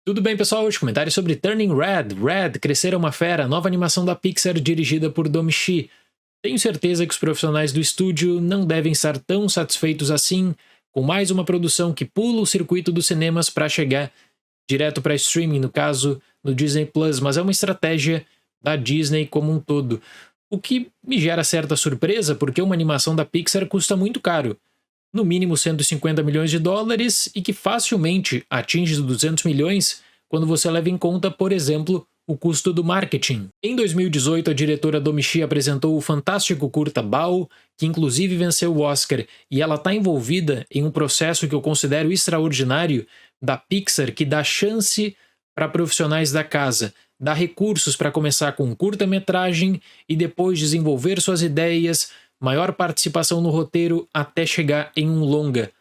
Tudo bem, pessoal? Hoje comentário sobre Turning Red. Red, Crescer é uma Fera, nova animação da Pixar dirigida por Domee. Tenho certeza que os profissionais do estúdio não devem estar tão satisfeitos assim com mais uma produção que pula o circuito dos cinemas para chegar direto para streaming, no caso, no Disney Plus, mas é uma estratégia da Disney como um todo. O que me gera certa surpresa, porque uma animação da Pixar custa muito caro. No mínimo 150 milhões de dólares e que facilmente atinge 200 milhões quando você leva em conta, por exemplo, o custo do marketing. Em 2018, a diretora Domee apresentou o fantástico curta Bao, que inclusive venceu o Oscar, e ela está envolvida em um processo que eu considero extraordinário da Pixar, que dá chance para profissionais da casa, dá recursos para começar com um curta-metragem e depois desenvolver suas ideias, maior participação no roteiro até chegar em um longa.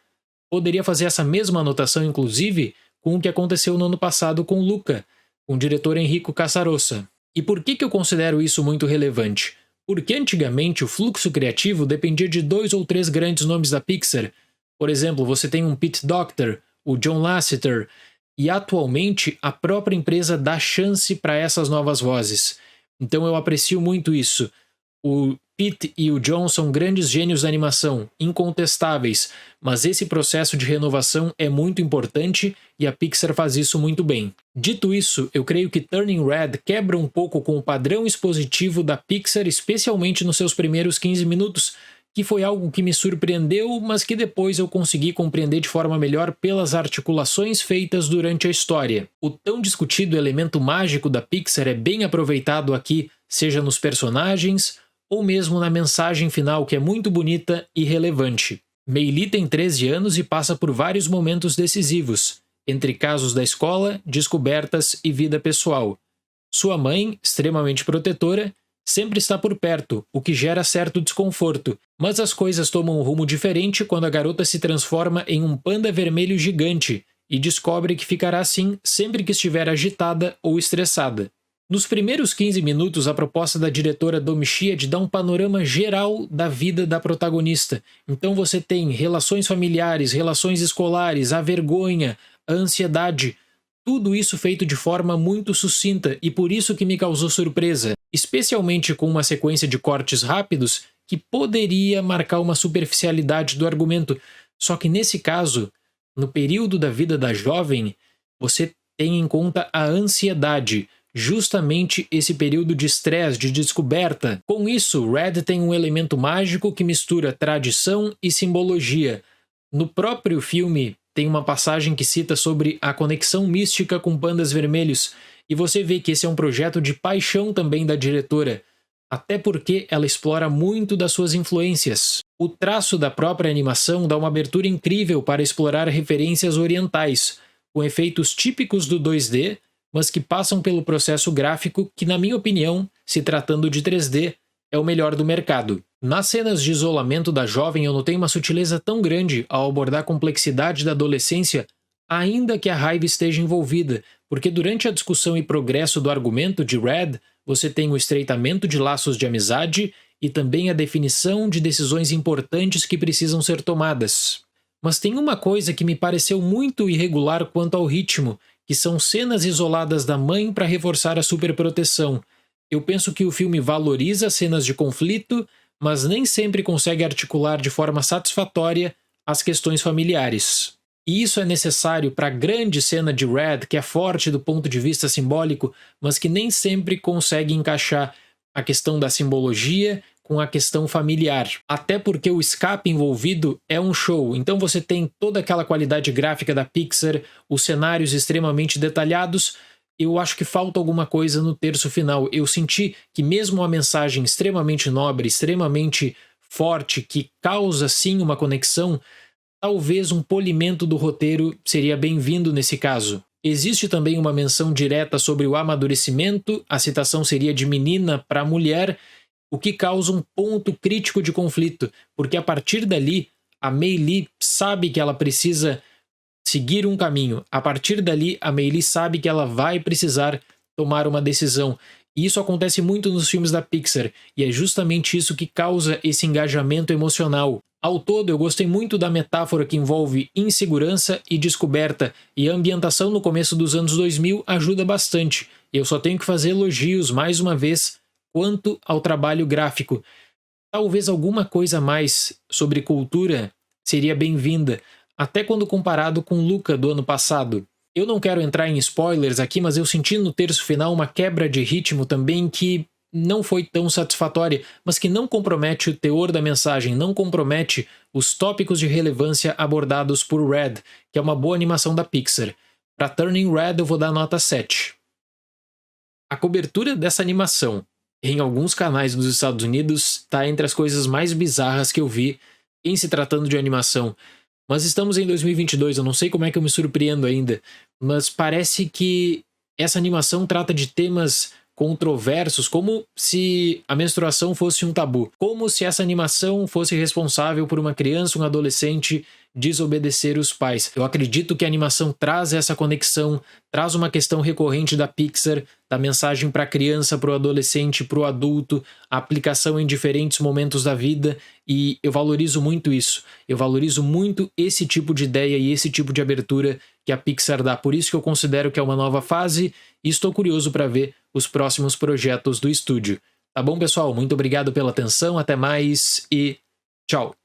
Poderia fazer essa mesma anotação, inclusive, com o que aconteceu no ano passado com Luca, com o diretor Enrico Casarosa. E por que eu considero isso muito relevante? Porque antigamente o fluxo criativo dependia de 2 ou 3 grandes nomes da Pixar. Por exemplo, você tem um Pete Docter, o John Lasseter, e atualmente a própria empresa dá chance para essas novas vozes. Então eu aprecio muito isso. O Pete e o John são grandes gênios da animação, incontestáveis, mas esse processo de renovação é muito importante e a Pixar faz isso muito bem. Dito isso, eu creio que Turning Red quebra um pouco com o padrão expositivo da Pixar, especialmente nos seus primeiros 15 minutos, que foi algo que me surpreendeu, mas que depois eu consegui compreender de forma melhor pelas articulações feitas durante a história. O tão discutido elemento mágico da Pixar é bem aproveitado aqui, seja nos personagens ou mesmo na mensagem final, que é muito bonita e relevante. Mei Lee tem 13 anos e passa por vários momentos decisivos, entre casos da escola, descobertas e vida pessoal. Sua mãe, extremamente protetora, sempre está por perto, o que gera certo desconforto, mas as coisas tomam um rumo diferente quando a garota se transforma em um panda vermelho gigante e descobre que ficará assim sempre que estiver agitada ou estressada. Nos primeiros 15 minutos, a proposta da diretora Domee é de dar um panorama geral da vida da protagonista. Então você tem relações familiares, relações escolares, a vergonha, a ansiedade, tudo isso feito de forma muito sucinta e por isso que me causou surpresa, especialmente com uma sequência de cortes rápidos que poderia marcar uma superficialidade do argumento. Só que nesse caso, no período da vida da jovem, você tem em conta a ansiedade, justamente esse período de estresse, de descoberta. Com isso, Red tem um elemento mágico que mistura tradição e simbologia. No próprio filme, tem uma passagem que cita sobre a conexão mística com pandas vermelhos, e você vê que esse é um projeto de paixão também da diretora, até porque ela explora muito das suas influências. O traço da própria animação dá uma abertura incrível para explorar referências orientais, com efeitos típicos do 2D, mas que passam pelo processo gráfico que, na minha opinião, se tratando de 3D, é o melhor do mercado. Nas cenas de isolamento da jovem eu notei uma sutileza tão grande ao abordar a complexidade da adolescência, ainda que a raiva esteja envolvida, porque durante a discussão e progresso do argumento de Red, você tem o estreitamento de laços de amizade e também a definição de decisões importantes que precisam ser tomadas. Mas tem uma coisa que me pareceu muito irregular quanto ao ritmo, que são cenas isoladas da mãe para reforçar a superproteção. Eu penso que o filme valoriza cenas de conflito, mas nem sempre consegue articular de forma satisfatória as questões familiares. E isso é necessário para a grande cena de Red, que é forte do ponto de vista simbólico, mas que nem sempre consegue encaixar a questão da simbologia com a questão familiar. Até porque o escape envolvido é um show, então você tem toda aquela qualidade gráfica da Pixar, os cenários extremamente detalhados. Eu acho que falta alguma coisa no terço final. Eu senti que mesmo uma mensagem extremamente nobre, extremamente forte, que causa sim uma conexão, talvez um polimento do roteiro seria bem-vindo nesse caso. Existe também uma menção direta sobre o amadurecimento, a citação seria de menina para mulher, o que causa um ponto crítico de conflito, porque a partir dali, a Mei Lee sabe que ela precisa seguir um caminho. A partir dali, a Mei Lee sabe que ela vai precisar tomar uma decisão. E isso acontece muito nos filmes da Pixar, e é justamente isso que causa esse engajamento emocional. Ao todo, eu gostei muito da metáfora que envolve insegurança e descoberta, e a ambientação no começo dos anos 2000 ajuda bastante. Eu só tenho que fazer elogios mais uma vez quanto ao trabalho gráfico. Talvez alguma coisa a mais sobre cultura seria bem-vinda, até quando comparado com Luca do ano passado. Eu não quero entrar em spoilers aqui, mas eu senti no terço final uma quebra de ritmo também que não foi tão satisfatória, mas que não compromete o teor da mensagem, não compromete os tópicos de relevância abordados por Red, que é uma boa animação da Pixar. Para Turning Red eu vou dar nota 7. A cobertura dessa animação em alguns canais dos Estados Unidos está entre as coisas mais bizarras que eu vi em se tratando de animação. Mas estamos em 2022, eu não sei como é que eu me surpreendo ainda, mas parece que essa animação trata de temas controversos, como se a menstruação fosse um tabu, como se essa animação fosse responsável por uma criança, um adolescente desobedecer os pais. Eu acredito que a animação traz essa conexão, traz uma questão recorrente da Pixar, da mensagem para a criança, para o adolescente, para o adulto, a aplicação em diferentes momentos da vida, e eu valorizo muito isso. Eu valorizo muito esse tipo de ideia e esse tipo de abertura que a Pixar dá. Por isso que eu considero que é uma nova fase e estou curioso para ver os próximos projetos do estúdio. Tá bom, pessoal? Muito obrigado pela atenção, até mais e tchau!